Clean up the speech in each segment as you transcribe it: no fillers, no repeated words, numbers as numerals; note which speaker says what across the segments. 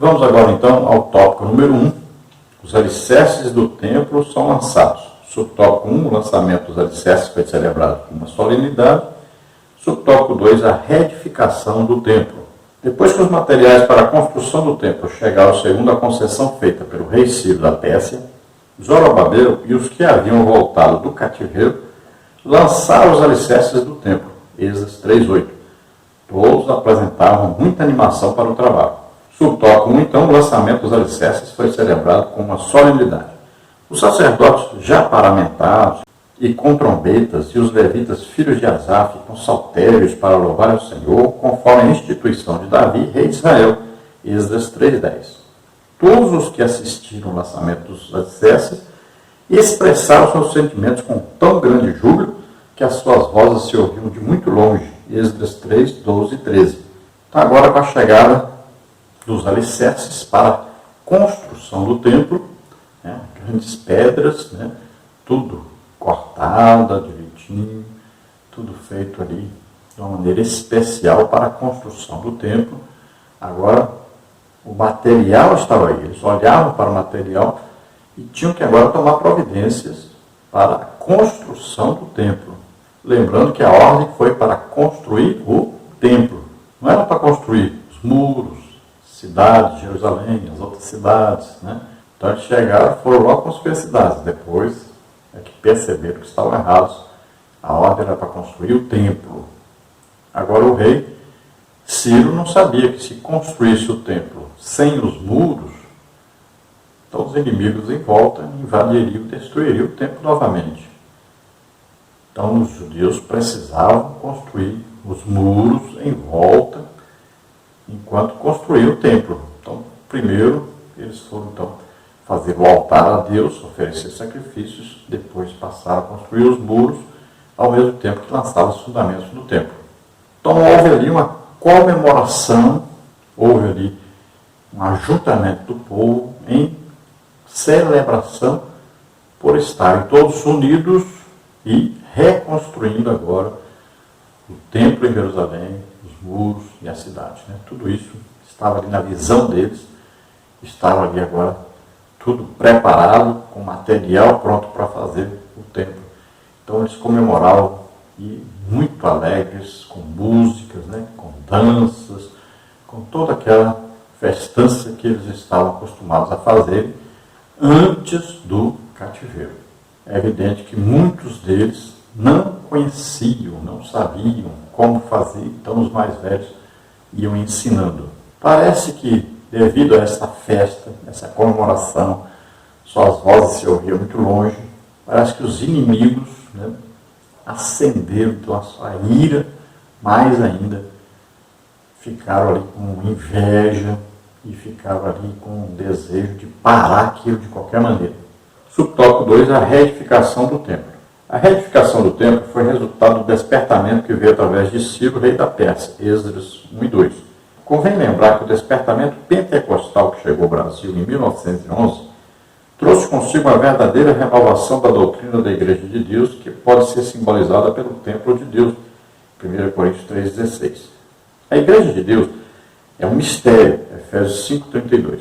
Speaker 1: Vamos agora então ao tópico número 1. Os alicerces do templo são lançados. Subtópico 1, o lançamento dos alicerces foi celebrado com uma solenidade. Subtópico 2, a reedificação do templo. Depois que os materiais para a construção do templo chegaram segundo a concessão feita pelo rei Ciro da Pérsia, Zorobabel e os que haviam voltado do cativeiro lançaram os alicerces do templo. Esdras 3:8. Todos apresentavam muita animação para o trabalho. Subtópico 1, então, o lançamento dos alicerces foi celebrado com uma solenidade. Os sacerdotes já paramentados e com trombetas, e os levitas filhos de Asaf com saltérios para louvar o Senhor, conforme a instituição de Davi, rei de Israel. Esdras 3:10. Todos os que assistiram ao lançamento dos alicerces expressaram seus sentimentos com tão grande júbilo que as suas vozes se ouviam de muito longe. Esdras 3:12 e 13. Então, agora, com a chegada dos alicerces para a construção do templo, grandes pedras, tudo cortada direitinho, tudo feito ali de uma maneira especial para a construção do templo. Agora, o material estava aí, eles olhavam para o material e tinham que agora tomar providências para a construção do templo. Lembrando que a ordem foi para construir o templo, não era para construir os muros, cidades, Jerusalém, as outras cidades, Então eles chegaram, foram logo construir as cidades, depois é que perceberam que estavam errados. A ordem era para construir o templo. Agora o rei Ciro não sabia que se construísse o templo sem os muros, então os inimigos em volta invadiriam e destruiriam o templo novamente. Então os judeus precisavam construir os muros em volta enquanto construíam o templo. Então, primeiro eles foram fazer o altar a Deus, oferecer sacrifícios, depois passaram a construir os muros, ao mesmo tempo que lançavam os fundamentos do templo. Então houve ali uma comemoração, houve ali um ajuntamento do povo em celebração por estarem todos unidos e reconstruindo agora o templo em Jerusalém, os muros e a cidade. Tudo isso estava ali na visão deles, estava ali agora tudo preparado, com material pronto para fazer o templo. Então eles comemoravam e muito alegres, com músicas, com danças, com toda aquela festança que eles estavam acostumados a fazer antes do cativeiro. É evidente que muitos deles não conheciam, não sabiam como fazer, então os mais velhos iam ensinando. Parece que, devido a essa festa, essa comemoração, suas vozes se ouviam muito longe, parece que os inimigos acenderam então a sua ira, mais ainda ficaram ali com inveja e ficaram ali com o desejo de parar aquilo de qualquer maneira. Subtópico 2, a reedificação do templo. A reedificação do templo foi resultado do despertamento que veio através de Ciro, rei da Pérsia, Esdras 1 e 2. Convém lembrar que o despertamento pentecostal que chegou ao Brasil em 1911 trouxe consigo uma verdadeira renovação da doutrina da Igreja de Deus, que pode ser simbolizada pelo templo de Deus, 1 Coríntios 3,16. A Igreja de Deus é um mistério, Efésios 5,32,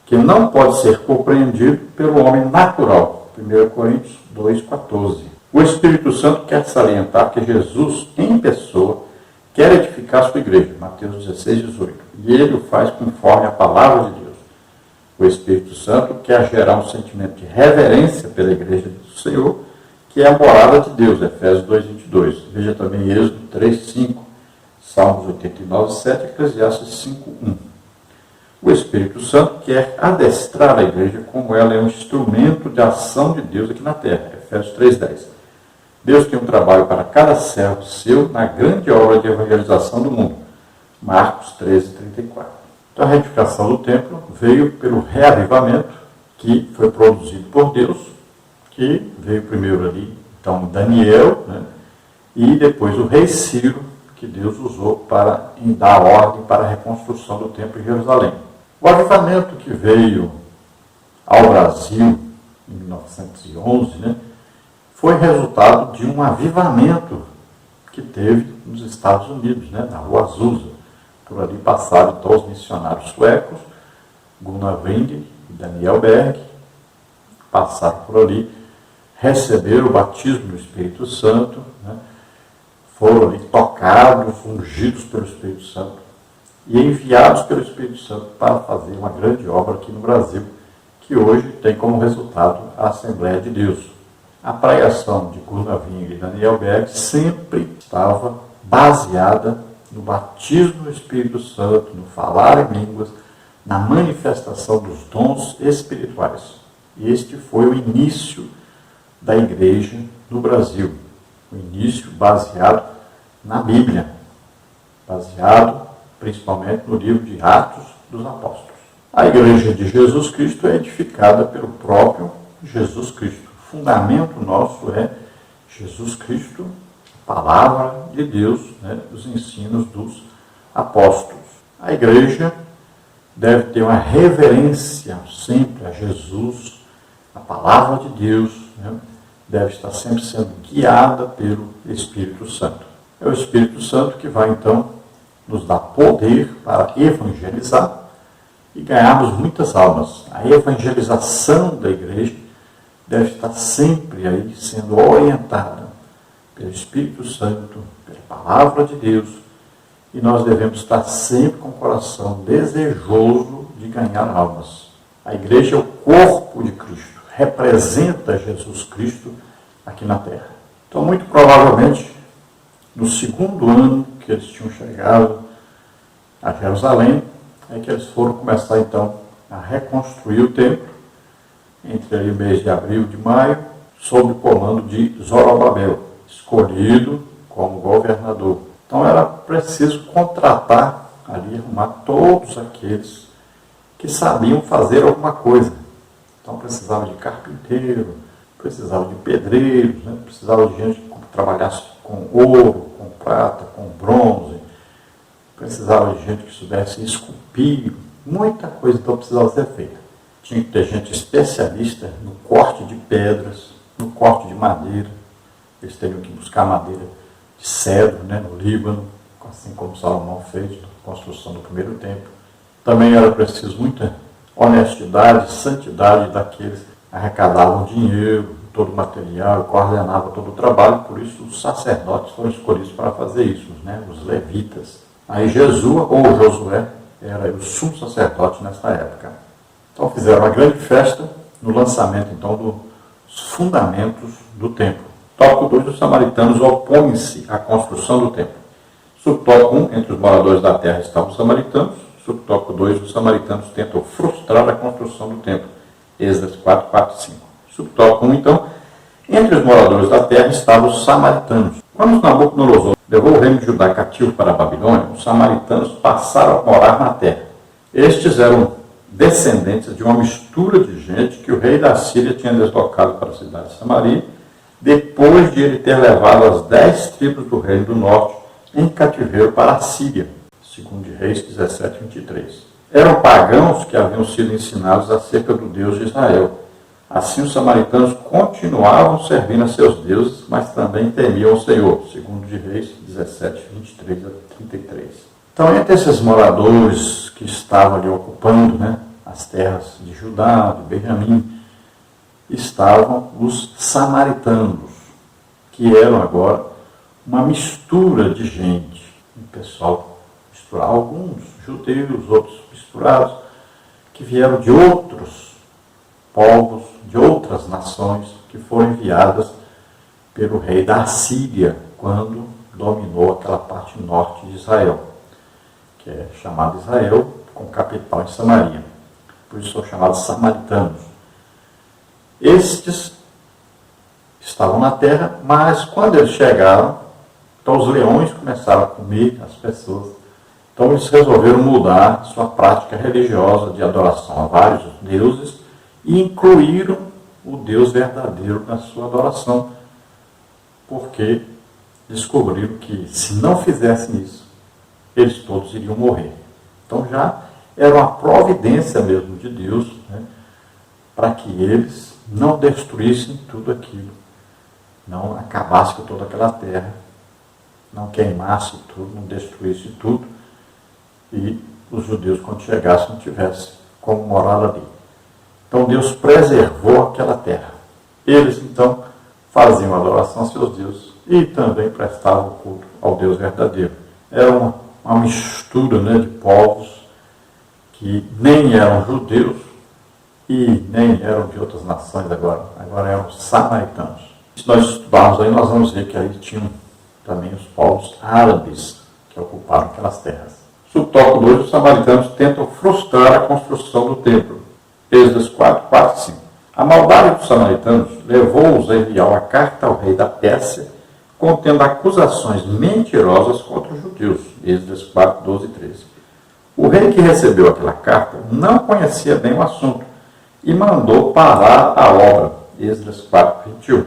Speaker 1: que não pode ser compreendido pelo homem natural, 1 Coríntios 2,14. O Espírito Santo quer salientar que Jesus, em pessoa, quer edificar sua igreja, Mateus 16,18, e ele o faz conforme a palavra de Deus. O Espírito Santo quer gerar um sentimento de reverência pela igreja do Senhor, que é a morada de Deus, Efésios 2,22. Veja também Êxodo 3,5, Salmos 89,7 e Eclesiastes 5,1. O Espírito Santo quer adestrar a igreja como ela é um instrumento de ação de Deus aqui na terra, Efésios 3,10. Deus tem um trabalho para cada servo seu na grande obra de evangelização do mundo, Marcos 13,34. Então a reedificação do templo veio pelo reavivamento que foi produzido por Deus, que veio primeiro ali, então Daniel, e depois o rei Ciro, que Deus usou para dar ordem para a reconstrução do templo em Jerusalém. O avivamento que veio ao Brasil em 1911, foi resultado de um avivamento que teve nos Estados Unidos, na Rua Azusa. Por ali passaram então os missionários suecos, Gunnar Wing e Daniel Berg passaram por ali, receberam o batismo do Espírito Santo, né? Foram ali tocados, ungidos pelo Espírito Santo e enviados pelo Espírito Santo para fazer uma grande obra aqui no Brasil, que hoje tem como resultado a Assembleia de Deus. A pregação de Gunnar Wing e Daniel Berg sempre estava baseada no batismo do Espírito Santo, no falar em línguas, na manifestação dos dons espirituais. E este foi o início da igreja no Brasil. O início baseado na Bíblia, baseado principalmente no livro de Atos dos Apóstolos. A igreja de Jesus Cristo é edificada pelo próprio Jesus Cristo. O fundamento nosso é Jesus Cristo, a palavra de Deus, né, os ensinos dos apóstolos. A igreja deve ter uma reverência sempre a Jesus, a palavra de Deus, né, deve estar sempre sendo guiada pelo Espírito Santo. É o Espírito Santo que vai, então, nos dar poder para evangelizar e ganharmos muitas almas. A evangelização da igreja deve estar sempre aí sendo orientada pelo Espírito Santo, pela palavra de Deus, e nós devemos estar sempre com o coração desejoso de ganhar almas. A igreja é o corpo de Cristo, representa Jesus Cristo aqui na terra. Então, muito provavelmente, no segundo ano que eles tinham chegado a Jerusalém, é que eles foram começar, então, a reconstruir o templo, entre aí o mês de abril e de maio, sob o comando de Zorobabel, escolhido como governador. Então, era preciso contratar ali, arrumar todos aqueles que sabiam fazer alguma coisa. Então, precisava de carpinteiro, precisava de pedreiros, né? Precisava de gente que trabalhasse com ouro, com prata, com bronze, precisava de gente que soubesse esculpir, muita coisa então precisava ser feita. Tinha que ter gente especialista no corte de pedras, no corte de madeira. Eles teriam que buscar madeira de cedro, né, no Líbano, assim como Salomão fez na construção do primeiro templo. Também era preciso muita honestidade, santidade daqueles que arrecadavam dinheiro, todo o material, coordenavam todo o trabalho. Por isso os sacerdotes foram escolhidos para fazer isso, né, os levitas. Aí Jesua ou Josué era o sumo sacerdote nessa época. Então fizeram uma grande festa no lançamento então dos fundamentos do templo. Tópico 2, os samaritanos opõem-se à construção do templo. Subtópico 1, entre os moradores da terra estavam os samaritanos. Subtópico 2, os samaritanos tentam frustrar a construção do templo. Êxodo 4, 4 e 5. Subtópico 1, então, entre os moradores da terra estavam os samaritanos. Quando Nabucodonosor levou o reino de Judá cativo para a Babilônia, os samaritanos passaram a morar na terra. Estes eram descendentes de uma mistura de gente que o rei da Síria tinha deslocado para a cidade de Samaria, depois de ele ter levado as 10 tribos do reino do norte em cativeiro para a Síria, segundo Reis 17, 23. Eram pagãos que haviam sido ensinados acerca do Deus de Israel. Assim os samaritanos continuavam servindo a seus deuses, mas também temiam o Senhor, segundo de Reis 17, 23 a 33. Então, entre esses moradores que estavam ali ocupando, né, as terras de Judá, de Benjamim, estavam os samaritanos, que eram agora uma mistura de gente. O pessoal misturado, alguns judeus, outros misturados, que vieram de outros povos, de outras nações, que foram enviadas pelo rei da Síria, quando dominou aquela parte norte de Israel, que é chamado Israel, com capital em Samaria. Por isso são chamados samaritanos. Estes estavam na terra, mas quando eles chegaram, então os leões começaram a comer as pessoas. Então eles resolveram mudar sua prática religiosa de adoração a vários deuses e incluíram o Deus verdadeiro na sua adoração, porque descobriram que se não fizessem isso, eles todos iriam morrer. Então já era uma providência mesmo de Deus, né, para que eles não destruíssem tudo aquilo, não acabassem com toda aquela terra, não queimassem tudo, não destruíssem tudo, e os judeus, quando chegassem, não tivessem como morar ali. Então Deus preservou aquela terra. Eles então faziam adoração a seus deuses e também prestavam culto ao Deus verdadeiro. Era uma mistura, né, de povos que nem eram judeus e nem eram de outras nações agora eram samaritanos. Se nós estudarmos aí, nós vamos ver que aí tinham também os povos árabes que ocuparam aquelas terras. Subtópico 2, os samaritanos tentam frustrar a construção do templo. Êxodo 4, 4 e 5. A maldade dos samaritanos levou-os a enviar uma carta ao rei da Pérsia, contendo acusações mentirosas contra os judeus. Êxodo 4, 12 e 13. O rei que recebeu aquela carta não conhecia bem o assunto e mandou parar a obra. Êxodo 4, 21.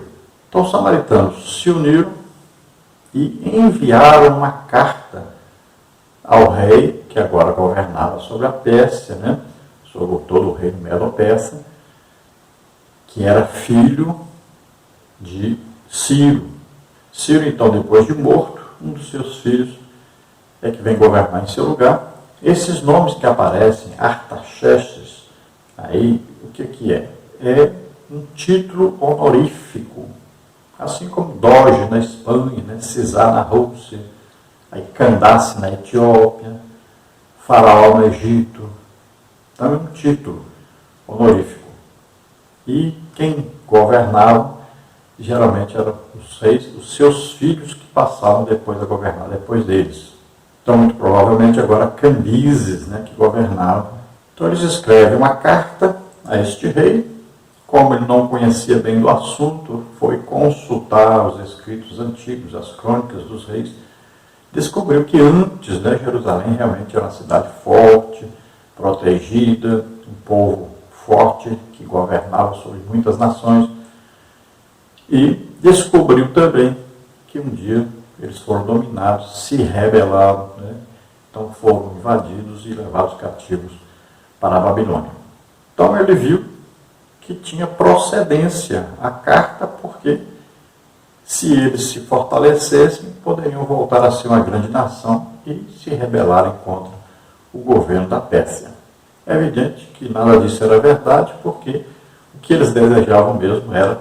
Speaker 1: Então os samaritanos se uniram e enviaram uma carta ao rei, que agora governava sobre a Pérsia, né? Sobre todo o reino medo-persa, que era filho de Ciro. Ciro, então, depois de morto, um dos seus filhos é que vem governar em seu lugar. Esses nomes que aparecem, Artaxerxes, aí, o que é? É um título honorífico, assim como Doge na Espanha, né? Cisar na Rússia, aí Candace na Etiópia, Faraó no Egito. Então é um título honorífico. E quem governava, geralmente eram os reis, os seus filhos que passavam depois a governar depois deles. Então, muito provavelmente agora Cambises, né, que governava. Então eles escrevem uma carta a este rei. Como ele não conhecia bem do assunto, foi consultar os escritos antigos, as crônicas dos reis. Descobriu que antes, né, Jerusalém realmente era uma cidade forte, protegida, um povo forte que governava sobre muitas nações. E descobriu também que um dia eles foram dominados, se rebelaram, né? Então foram invadidos e levados cativos para a Babilônia. Então ele viu que tinha procedência a carta, porque se eles se fortalecessem, poderiam voltar a ser uma grande nação e se rebelarem contra o governo da Pérsia. É evidente que nada disso era verdade, porque o que eles desejavam mesmo era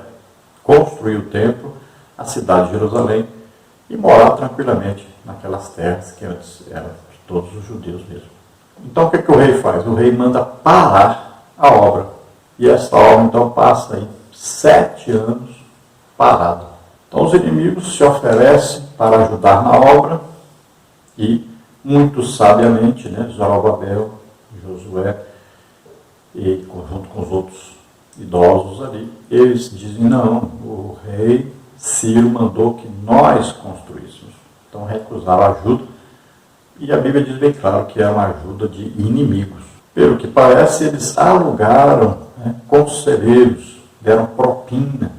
Speaker 1: construir o templo, a cidade de Jerusalém, e morar tranquilamente naquelas terras que antes eram de todos os judeus mesmo. Então o que o rei faz? O rei manda parar a obra. E esta obra então passa aí 7 anos parada. Então os inimigos se oferecem para ajudar na obra e, muito sabiamente, né, Zorobabel, Josué, e junto com os outros idosos ali, eles dizem: não, o rei Ciro mandou que nós construíssemos. Então recusaram ajuda, e a Bíblia diz bem claro que é uma ajuda de inimigos. Pelo que parece, eles alugaram, né, conselheiros, deram propina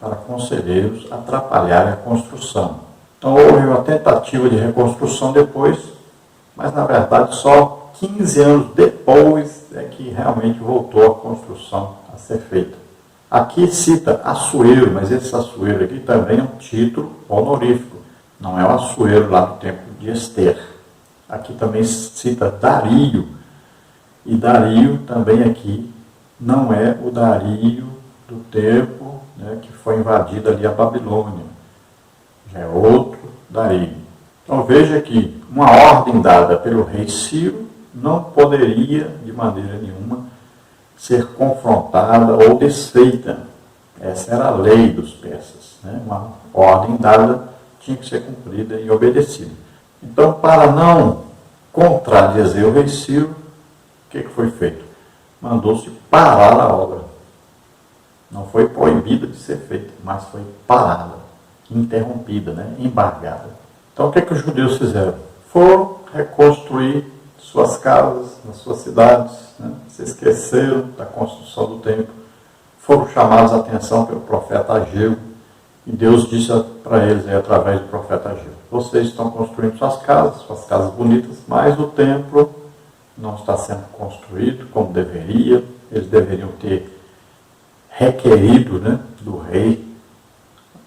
Speaker 1: para conselheiros atrapalharem a construção. Então houve uma tentativa de reconstrução depois, mas na verdade só 15 anos depois é que realmente voltou a construção a ser feita. Aqui cita Assuero, mas esse Assuero aqui também é um título honorífico. Não é o Assuero lá do tempo de Ester. Aqui também cita Dario. E Dario também aqui não é o Dario do tempo, né, que foi invadida ali a Babilônia. Já é outro Dario. Então veja que uma ordem dada pelo rei Ciro não poderia, de maneira nenhuma, ser confrontada ou desfeita. Essa era a lei dos persas, né? Uma ordem dada tinha que ser cumprida e obedecida. Então, para não contradizer o rei Ciro, o que foi feito? Mandou-se parar a obra. Não foi proibida de ser feita, mas foi parada, interrompida, né? Embargada. Então, o que os judeus fizeram? Foram reconstruir suas casas, nas suas cidades, né? Se esqueceram da construção do templo, foram chamados a atenção pelo profeta Ageu, e Deus disse para eles, através do profeta Ageu: vocês estão construindo suas casas bonitas, mas o templo não está sendo construído como deveria. Eles deveriam ter requerido, né, do rei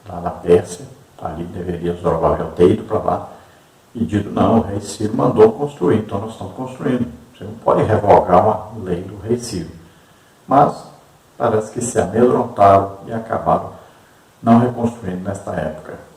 Speaker 1: lá da Pérsia, ali deveria Zorobabel ter ido para lá, e dito: não, o rei Ciro mandou construir, então nós estamos construindo. Você não pode revogar uma lei do rei Ciro. Mas parece que se amedrontaram e acabaram não reconstruindo nesta época.